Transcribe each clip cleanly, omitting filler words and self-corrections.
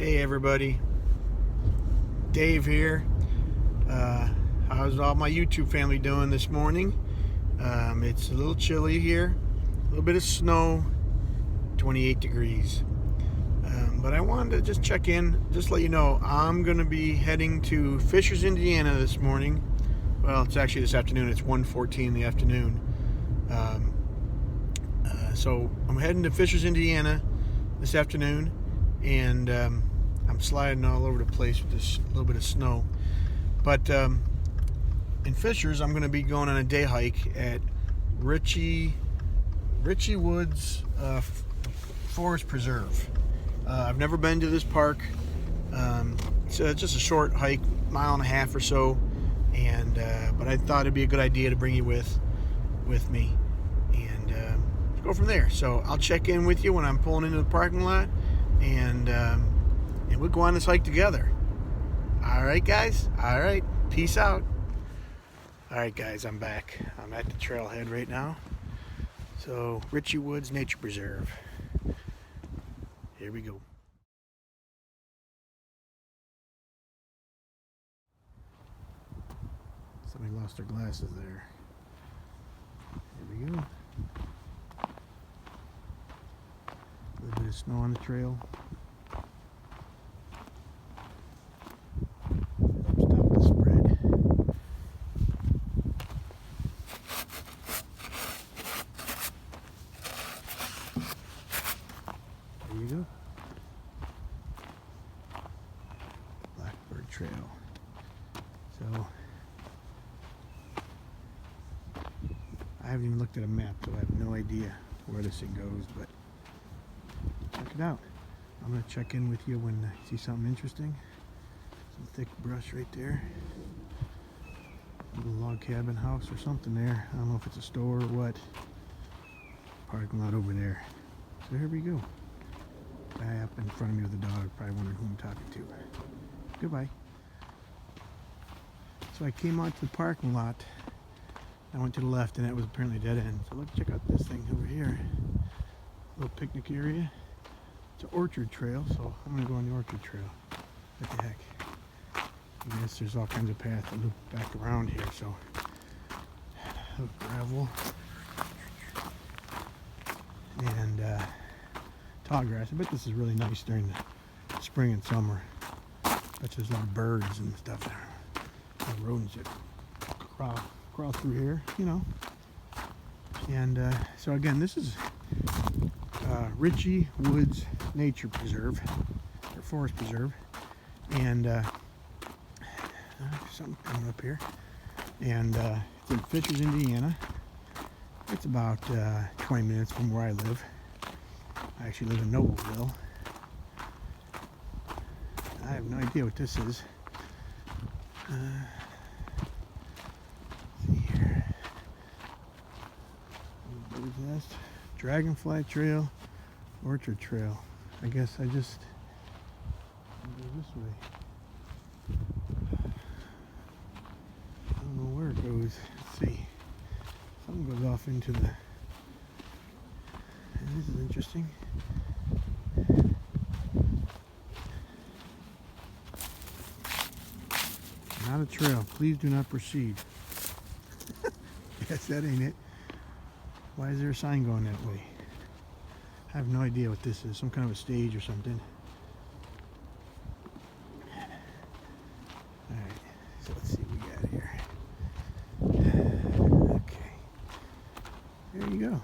Hey everybody, Dave here. How's all my YouTube family doing this morning? It's a little chilly here, a little bit of snow, 28 degrees. But I wanted to just check in, just let you know I'm going to be heading to Fishers, Indiana this morning. Well, it's actually this afternoon. It's 1:14 in the afternoon. So I'm heading to Fishers, Indiana this afternoon, and I'm sliding all over the place with this little bit of snow. But in Fishers, I'm going to be going on a day hike at Ritchey Woods Forest Preserve. I've never been to this park. It's just a short hike, mile and a half or so, and but I thought it'd be a good idea to bring you with me and go from there. So I'll check in with you when I'm pulling into the parking lot, and we'll go on this hike together. All right, guys. All right. Peace out. All right, guys. I'm back. I'm at the trailhead right now. So Ritchey Woods Nature Preserve. Here we go. Somebody lost their glasses there. Here we go. A little bit of snow on the trail. Stop the spread. There you go. Blackbird Trail. So I haven't even looked at a map, so I have no idea where this thing goes, but check it out. I'm going to check in with you when I see something interesting. Some thick brush right there. A little log cabin house or something there. I don't know if it's a store or what. Parking lot over there. So here we go. Guy up in front of me with a dog, probably wondering who I'm talking to. Goodbye. So I came out to the parking lot. I went to the left, and that was apparently a dead end. So let's check out this thing over here. Little picnic area. It's an orchard trail, so I'm going to go on the orchard trail. What the heck? I guess there's all kinds of paths that loop back around here, so. A little gravel. And tall grass. I bet this is really nice during the spring and summer. I bet there's a lot of birds and stuff there. The rodents that crawl through here, you know. And so again, this is Ritchey Woods Nature Preserve, or Forest Preserve, and something coming up here, and it's in Fishers, Indiana. It's about 20 minutes from where I live. I actually live in Noblesville. I have no idea what this is. See here. Bird's nest, Dragonfly Trail, Orchard Trail. I guess I just go this way. I don't know where it goes. Let's see. Something goes off into the. This is interesting. Not a trail. Please do not proceed. Yes, that ain't it. Why is there a sign going that way? I have no idea what this is. Some kind of a stage or something. Alright, so let's see what we got here. Okay. There you go.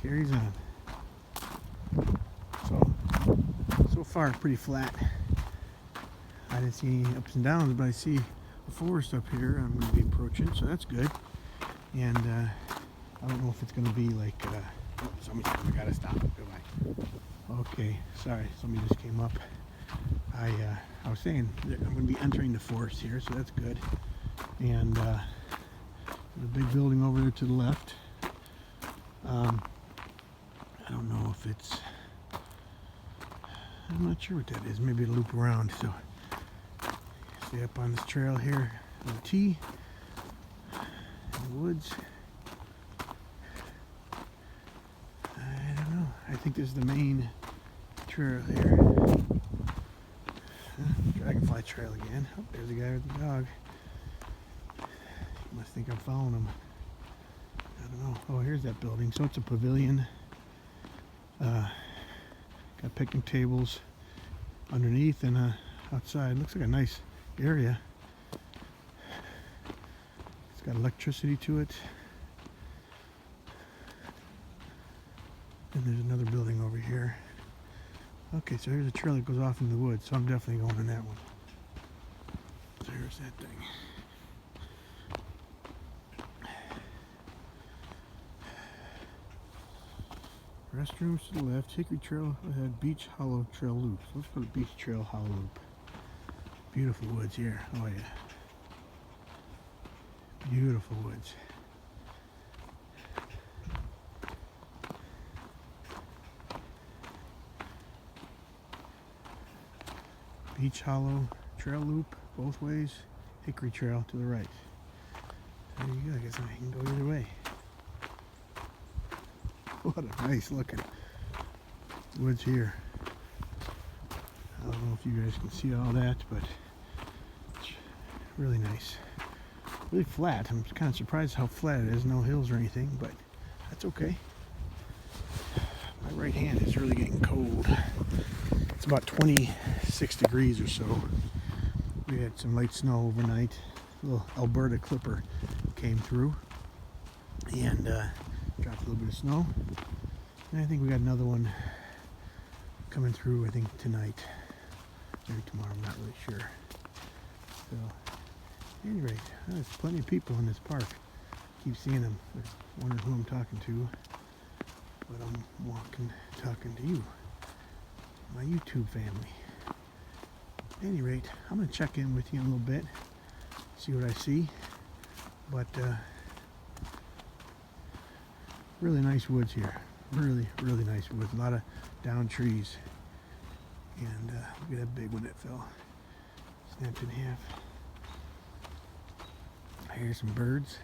Carries on. So far it's pretty flat. I didn't see any ups and downs, but I see a forest up here I'm going to be approaching, so that's good. And I don't know if it's going to be like, oh, somebody's coming, I gotta stop. Goodbye. Okay, sorry, somebody just came up. I was saying I'm going to be entering the forest here, so that's good. And there's a big building over there to the left. I don't know if it's, I'm not sure what that is. Maybe it'll loop around. So stay up on this trail here, in the T, in the woods. I don't know. I think this is the main trail here. Dragonfly trail again. Oh, there's a guy with the dog. He must think I'm following him. I don't know. Oh, here's that building. So it's a pavilion. Got picnic tables underneath and outside. Looks like a nice area. It's got electricity to it. And there's another building over here. Okay, so here's a trail that goes off in the woods, so I'm definitely going on that one. There's that thing. Restrooms to the left, Hickory Trail ahead, Beach Hollow Trail Loop. So let's go to Beach Trail Hollow Loop. Beautiful woods here. Oh yeah. Beautiful woods. Beach Hollow Trail Loop both ways, Hickory Trail to the right. There you go, I guess I can go either way. What a nice looking woods here. I don't know if you guys can see all that, but it's really nice. Really flat. I'm kind of surprised how flat it is. No hills or anything, but that's okay. My right hand is really getting cold. It's about 26 degrees or so. We had some light snow overnight. A little Alberta clipper came through and dropped a little bit of snow. And I think we got another one coming through, I think tonight. Maybe tomorrow, I'm not really sure. So, at any rate, there's plenty of people in this park. Keep seeing them. Wondering who I'm talking to. But I'm talking to you. My YouTube family. At any rate, I'm going to check in with you in a little bit. See what I see. But, really nice woods here. Really, really nice woods. A lot of down trees. And look at that big one that fell. Snapped in half. Here's some birds.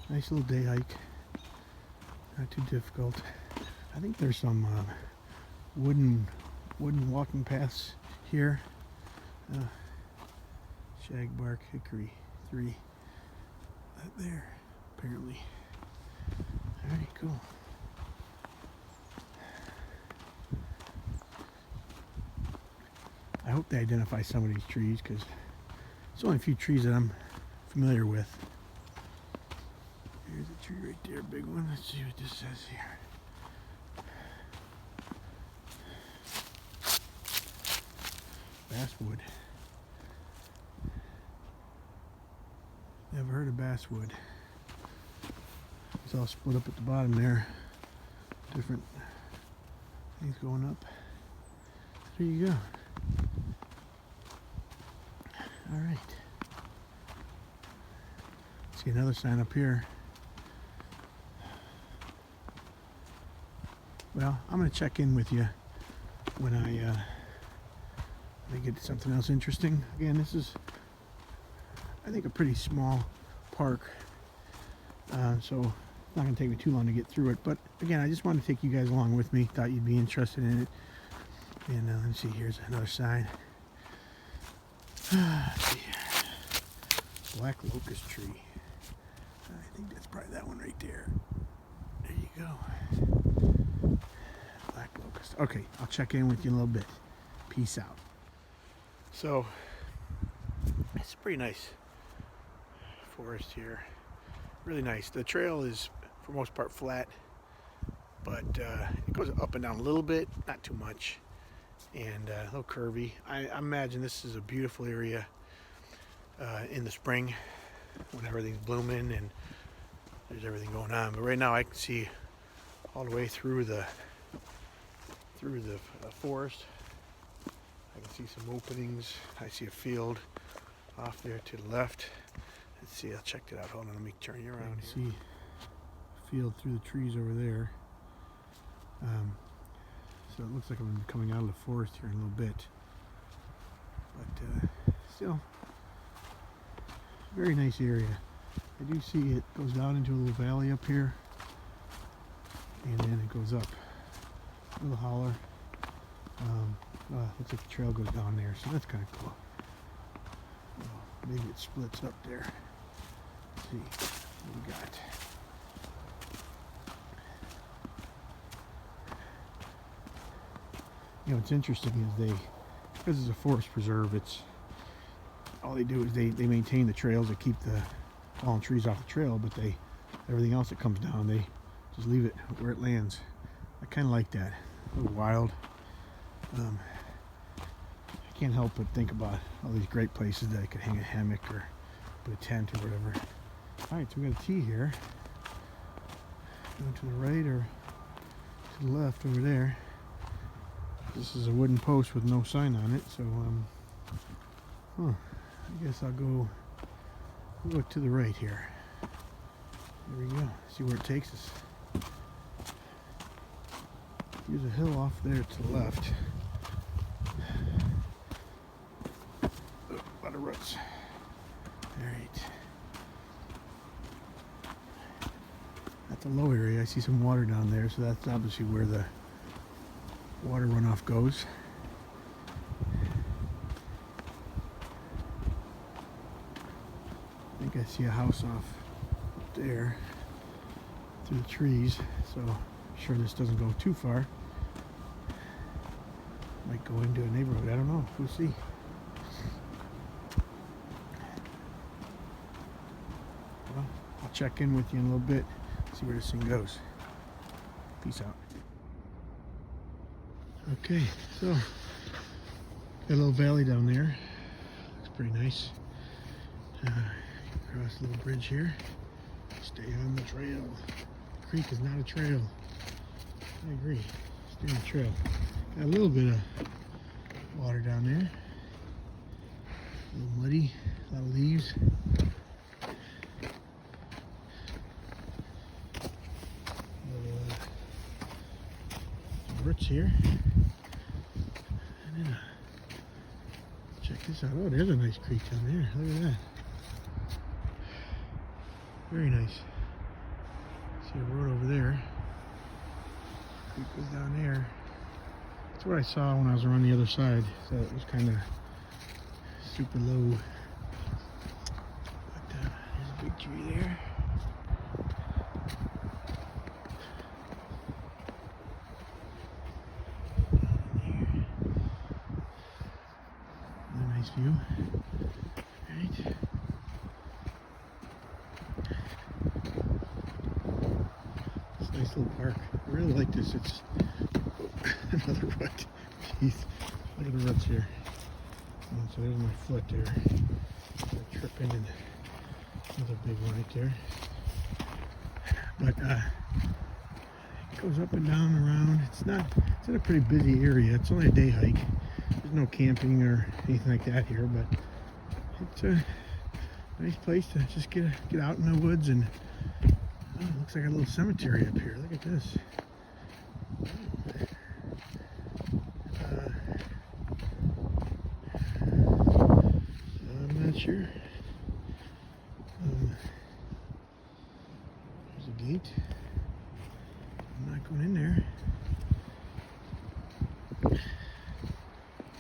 Nice little day hike. Not too difficult. I think there's some wooden walking paths here. Shagbark hickory 3. Right there, apparently. Alright, cool. I hope they identify some of these trees because it's only a few trees that I'm familiar with. Here's a tree right there, big one. Let's see what this says here. Basswood. Never heard of basswood. It's all split up at the bottom there. Different things going up. There you go. All right. See another sign up here. Well, I'm going to check in with you when I get something else interesting. Again, this is, I think, a pretty small park, so it's not going to take me too long to get through it. But again, I just wanted to take you guys along with me. Thought you'd be interested in it. And let's see, here's another sign. Black locust tree. I think that's probably that one right there. There you go. Black locust. Okay, I'll check in with you in a little bit. Peace out. So, it's a pretty nice forest here. Really nice. The trail is, for the most part, flat, but it goes up and down a little bit, not too much, and a little curvy. I imagine this is a beautiful area in the spring when everything's blooming and there's everything going on. But right now I can see all the way through the forest. I can see some openings. I see a field off there to the left. Let's see, I'll check it out. Hold on, let me turn you around. See a field through the trees over there. So it looks like I'm coming out of the forest here in a little bit. But still, very nice area. I do see it goes down into a little valley up here. and then it goes up. A little holler. Looks like the trail goes down there, so that's kind of cool. Maybe it splits up there. Let's see what we got. You know, what's interesting is because it's a forest preserve, all they do is they maintain the trails. They keep the fallen trees off the trail, but everything else that comes down, they just leave it where it lands. I kind of like that. A little wild. I can't help but think about all these great places that I could hang a hammock or put a tent or whatever. Alright, so we got a T here. Going to the right or to the left over there. This is a wooden post with no sign on it, so I guess we'll go to the right here. There we go. See where it takes us. There's a hill off there to the left. A lot of roots. Alright. That's a low area. I see some water down there, so that's obviously where the water runoff goes. I think I see a house off there through the trees, so I'm sure this doesn't go too far. Might go into a neighborhood, I don't know, we'll see. Well, I'll check in with you in a little bit, see where this thing goes. Peace out. Okay, so got a little valley down there. Looks pretty nice. Cross a little bridge here. Stay on the trail. The creek is not a trail. I agree. Stay on the trail. Got a little bit of water down there. A little muddy. A lot of leaves. Some roots here. And then, check this out. Oh, there's a nice creek down there. Look at that. Very nice. See a road over there. Creek goes down there. That's what I saw when I was around the other side. So it was kind of super low. But there's a big tree there. Another nice view. Right. Nice little park. I really like this. It's another rut. Jeez, look at the ruts here. And so there's my foot there. I trip into another big one right there. But it goes up and down around. It's in a pretty busy area. It's only a day hike. There's no camping or anything like that here, but it's a nice place to just get out in the woods and looks like a little cemetery up here. Look at this. I'm not sure. There's a gate. I'm not going in there.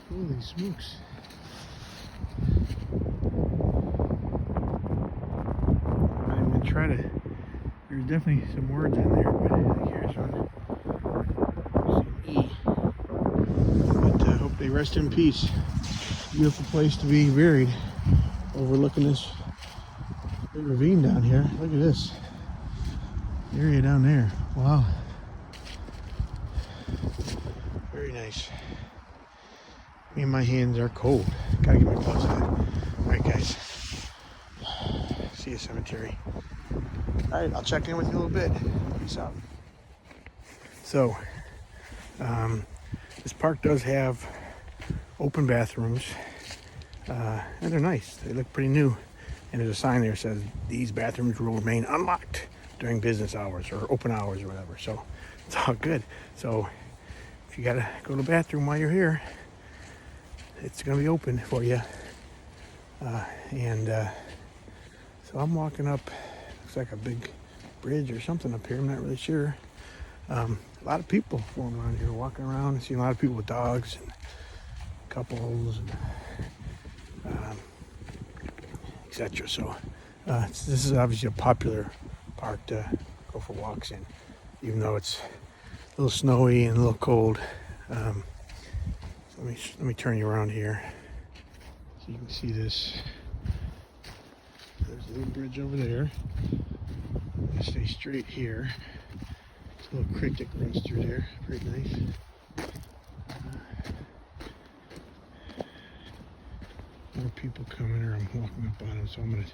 Holy smokes. I'm going to try to. There's definitely some words in there, but I think here's one. Some E. But I hope they rest in peace. Beautiful place to be buried, overlooking this big ravine down here. Look at this area down there. Wow. Very nice. Me and my hands are cold. Gotta get my gloves on. Alright guys. See you cemetery. Alright, I'll check in with you a little bit. Peace out. So, this park does have open bathrooms, and they're nice. They look pretty new. And there's a sign there that says, these bathrooms will remain unlocked during business hours or open hours or whatever. So, it's all good. So, if you gotta go to the bathroom while you're here, it's gonna be open for you. So I'm walking up. Looks like a big bridge or something up here. I'm not really sure. A lot of people going around here, walking around, and seeing a lot of people with dogs and couples and etc. So this is obviously a popular park to go for walks in, even though it's a little snowy and a little cold. So let me turn you around here so you can see this. There's a little bridge over there. I'm gonna stay straight here. There's a little creek that runs through there. Pretty nice. More people coming, or I'm walking up on them, so I'm gonna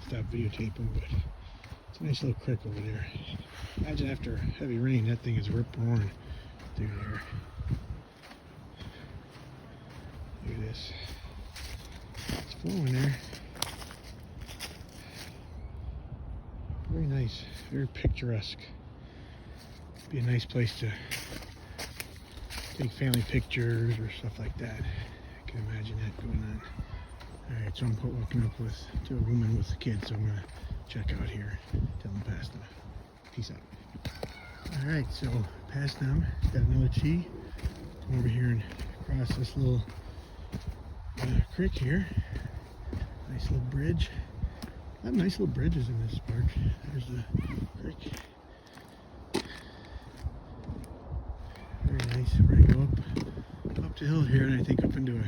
stop videotaping. But it's a nice little creek over there. Imagine after heavy rain, that thing is rip-roaring through there. Look at this. It's flowing there. Very nice, very picturesque. Be a nice place to take family pictures or stuff like that. I can imagine that going on. Alright, so I'm walking up to a woman with the kids, so I'm gonna check out here, tell them past them. Peace out. Alright, so past them, got another T. Come over here and cross this little creek here. Nice little bridge. A lot of nice little bridges in this park. There's the creek. Very nice. We're gonna go up the hill here, and I think up into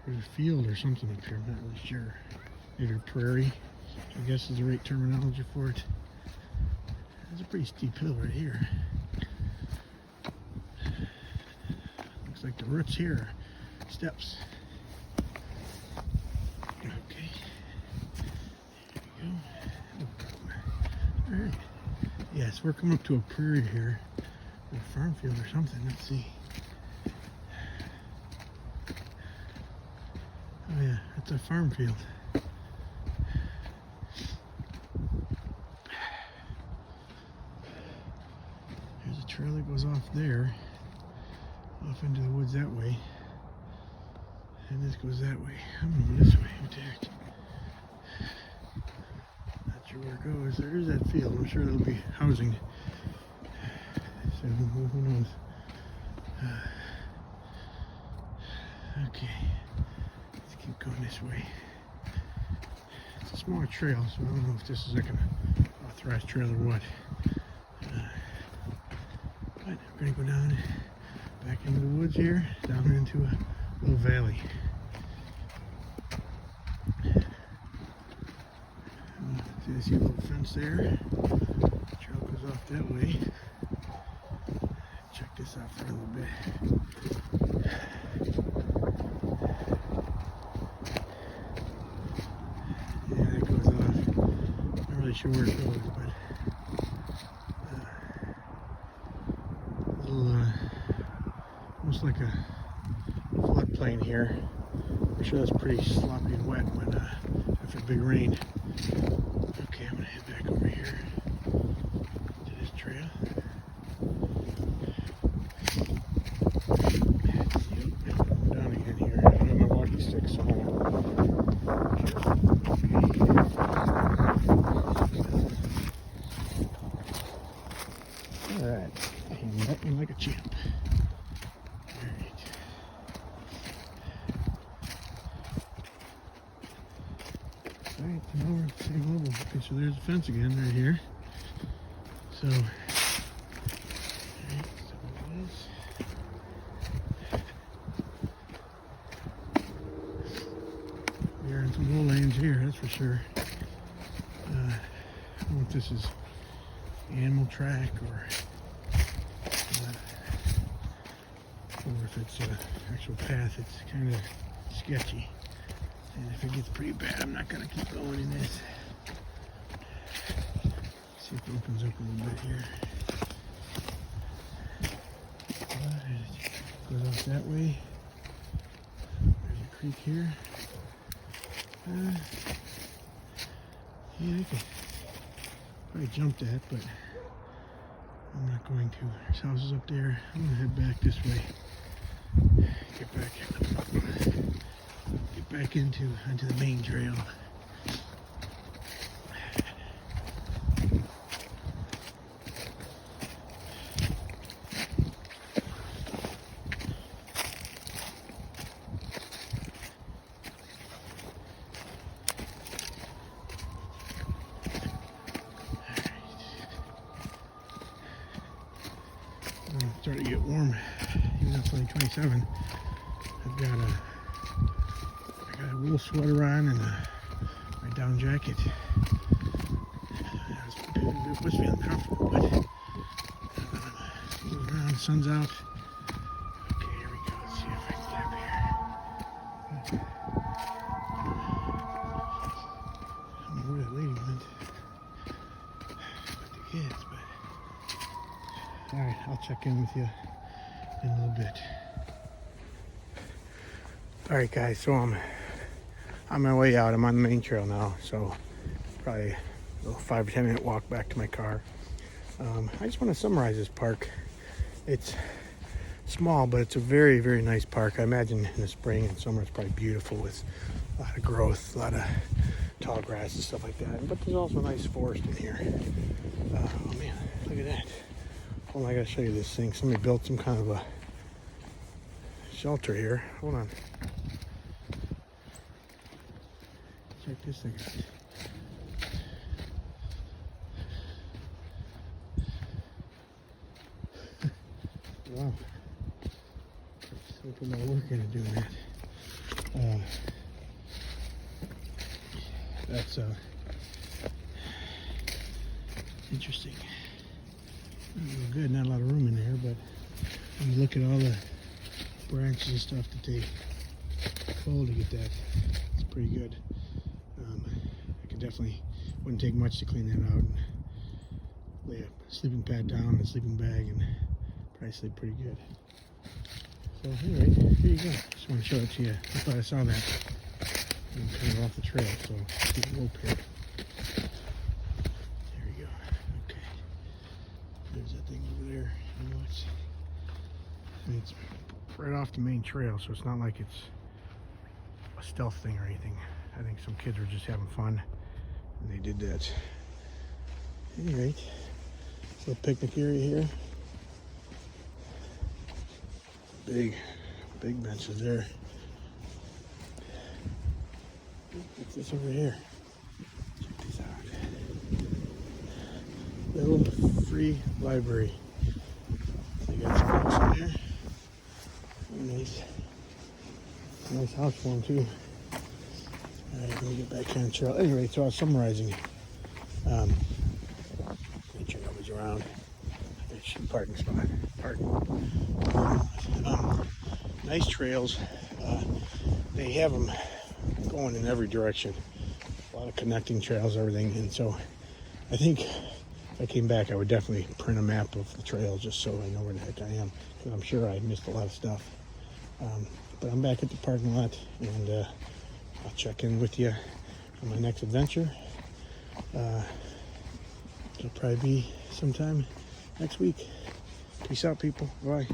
there's a field or something up here. I'm not really sure. Maybe a prairie, I guess is the right terminology for it. It's a pretty steep hill right here. Looks like the roots here are steps. Okay. There we go. Alright. Yes, we're coming up to a prairie here. A farm field or something. Let's see. Oh yeah, it's a farm field. There's a trail that goes off there, off into the woods that way. And this goes that way. I'm going this way. What the heck? Not sure where it goes. There is that field. I'm sure there'll be housing. So who knows? Okay. Let's keep going this way. It's a smaller trail, so I don't know if this is like an authorized trail or what. But we're going to go down, back into the woods here, down into a little valley. See a little fence there. The trail goes off that way. Check this out for a little bit. Yeah, that goes off. Not really sure where it goes, but little, almost like a floodplain here. I'm sure that's pretty sloppy and wet when after a big rain. Okay, I'm gonna head back over here to this trail. I'm down again here. I don't have my walking stick, so alright, I'm walking like a champ. Alright. Alright, now we're at the same level. Okay, so there's the fence again right here. So, alright, so it is. We are in some lowlands here, that's for sure. I don't know if this is animal track or if it's an actual path. It's kind of sketchy. And if it gets pretty bad, I'm not going to keep going in this. See if it opens up a little bit here. It goes off that way. There's a creek here. Yeah, I could probably jump that, but I'm not going to. There's houses up there. I'm going to head back this way. Get back into the main trail. starting to get warm, even though it's only 27. I got a wool sweater on and my down jacket. It was feeling comfortable, but moving around, the sun's out. Okay, here we go. Let's see if I can get up here. I don't know where that lady went. With the kids, but alright, I'll check in with you in a little bit. Alright guys, so I'm on my way out. I'm on the main trail now, so probably a little 5 or 10 minute walk back to my car. I just want to summarize this park. It's small, but it's a very, very nice park. I imagine in the spring and summer it's probably beautiful with a lot of growth, a lot of tall grass and stuff like that. But there's also a nice forest in here. Oh man, look at that. Hold on, I gotta show you this thing. Somebody built some kind of a shelter here. Hold on. Check this thing out. Wow. So put my work into doing that. That's interesting. Real good, not a lot of room in there, but when you look at all the branches and stuff that they pull to get that, it's pretty good. I could definitely, wouldn't take much to clean that out and lay a sleeping pad down and a sleeping bag and probably sleep pretty good. So anyway, here you go. Just want to show it to you. I thought I saw that. I'm kind of off the trail, so keep it up here. There we go. Okay. There's that thing over there. You know, it's right off the main trail, so it's not like it's a stealth thing or anything. I think some kids were just having fun and they did that. At any rate, little picnic area here. Big benches there. What's this over here? Check this out. Little free library. They got some books in there. Very nice. Nice house for them too. Alright, let me get back on the trail. Anyway, so I was summarizing. Make sure nobody's around. It's a parking spot. Nice trails. They have them going in every direction. A lot of connecting trails, everything. And so I think if I came back, I would definitely print a map of the trail just so I know where the heck I am. Because I'm sure I missed a lot of stuff. But I'm back at the parking lot, and I'll check in with you on my next adventure. It'll probably be sometime next week. Peace out, people. Bye.